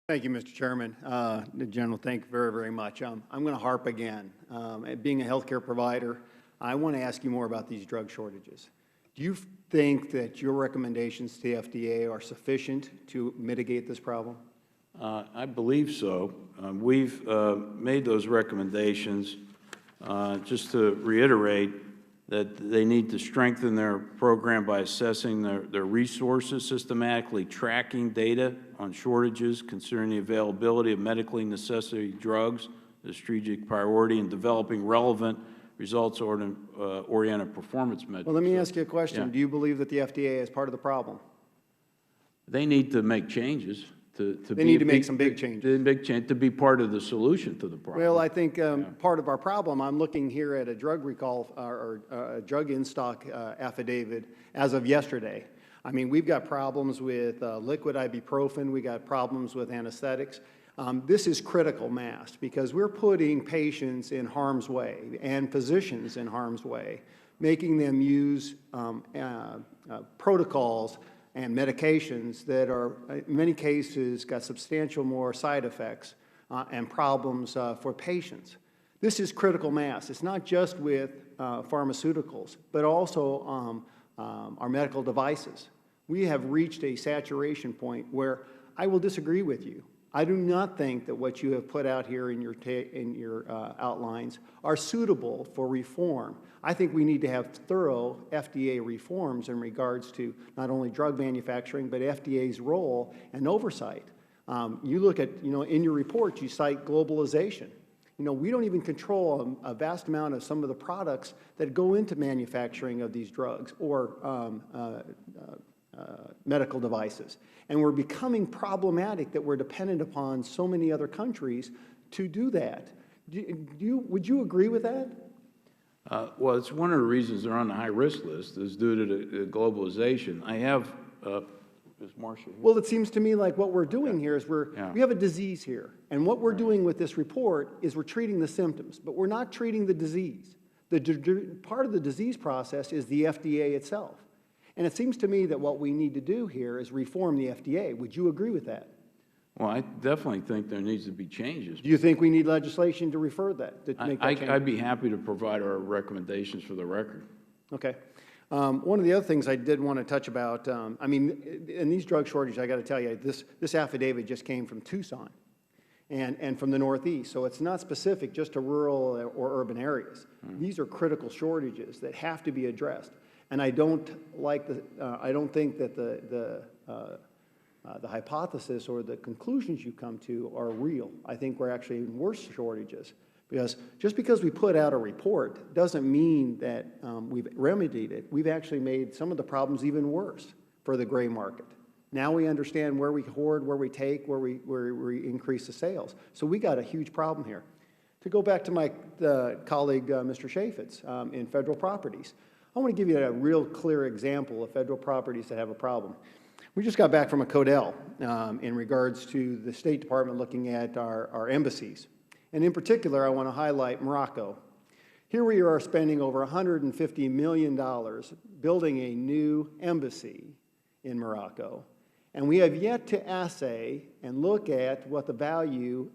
Thank you, Mr. Chairman. General, thank you very, very much. I'm going to harp again. Being a healthcare provider, I want to ask you more about these drug shortages. Do you think that your recommendations to the FDA are sufficient to mitigate this problem? I believe so. We've made those recommendations. Just to reiterate that they need to strengthen their program by assessing their resources, systematically tracking data on shortages, considering the availability of medically necessary drugs, the strategic priority, and developing relevant results-oriented performance metrics. Well, let me ask you a question. Yeah. Do you believe that the FDA is part of the problem? They need to make changes. They need to make some big changes. To be part of the solution to the problem. Well, I think part of our problem, I'm looking here at a drug recall or a drug in-stock affidavit as of yesterday. I mean, we've got problems with liquid ibuprofen. We got problems with anesthetics. This is critical mass because we're putting patients in harm's way and physicians in harm's way, making them use protocols and medications that are, in many cases, got substantial more side effects and problems for patients. This is critical mass. It's not just with pharmaceuticals, but also our medical devices. We have reached a saturation point where I will disagree with you. I do not think that what you have put out here in your outlines are suitable for reform. I think we need to have thorough FDA reforms in regards to not only drug manufacturing, but FDA's role and oversight. You look at, in your report, you cite globalization. We don't even control a vast amount of some of the products that go into manufacturing of these drugs or medical devices. And we're becoming problematic that we're dependent upon so many other countries to do that. Would you agree with that? Well, it's one of the reasons they're on the high-risk list is due to the globalization. I have, is Marcia here? Well, it seems to me like what we're doing here is we have a disease here. And what we're doing with this report is we're treating the symptoms, but we're not treating the disease. Part of the disease process is the FDA itself. And it seems to me that what we need to do here is reform the FDA. Would you agree with that? Well, I definitely think there needs to be changes. Do you think we need legislation to refer that, to make that change? I'd be happy to provide our recommendations for the record. Okay. One of the other things I did want to touch about, I mean, in these drug shortages, I got to tell you, this affidavit just came from Tucson and from the Northeast, so it's not specific just to rural or urban areas. These are critical shortages that have to be addressed. And I don't think that the hypothesis or the conclusions you come to are real. I think we're actually in worse shortages because just because we put out a report doesn't mean that we've remedied it. We've actually made some of the problems even worse for the gray market. Now we understand where we hoard, where we take, where we increase the sales. So we got a huge problem here. To go back to my colleague, Mr. Chaffetz, in federal properties, I want to give you a real clear example of federal properties that have a problem. We just got back from a Codell in regards to the State Department looking at our embassies. And in particular, I want to highlight Morocco. Here we are spending over $150 million building a new embassy in Morocco. And we have yet to assay and look at what the value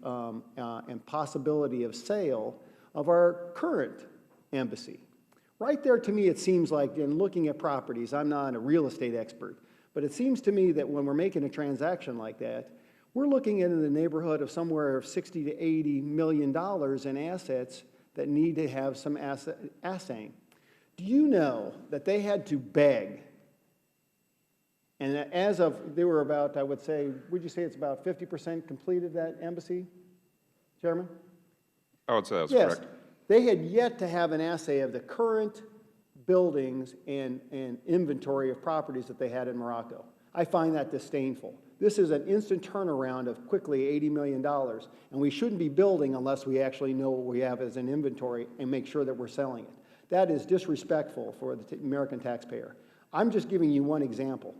and possibility of sale of our current embassy. Right there, to me, it seems like, in looking at properties, I'm not a real estate expert, but it seems to me that when we're making a transaction like that, we're looking at in the neighborhood of somewhere of $60 to $80 million in assets that need to have some assaying. Do you know that they had to beg? And as of, they were about, I would say, would you say it's about 50% completed, that embassy, Chairman? I would say that's correct. They had yet to have an assay of the current buildings and inventory of properties that they had in Morocco. I find that disdainful. This is an instant turnaround of quickly $80 million, and we shouldn't be building unless we actually know what we have as an inventory and make sure that we're selling it. That is disrespectful for the American taxpayer. I'm just giving you one example.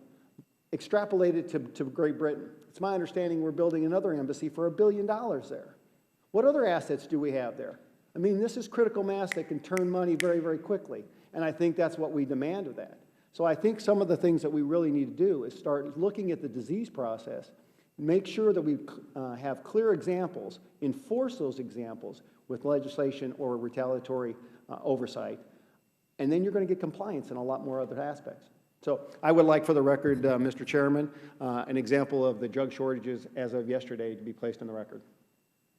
Extrapolate it to Great Britain. It's my understanding we're building another embassy for $1 billion there. What other assets do we have there? I mean, this is critical mass that can turn money very, very quickly, and I think that's what we demand of that. So I think some of the things that we really need to do is start looking at the disease process Make sure that we have clear examples, enforce those examples with legislation or retaliatory oversight, and then you're going to get compliance in a lot more other aspects. So I would like, for the record, Mr. Chairman, an example of the drug shortages as of yesterday to be placed in the record.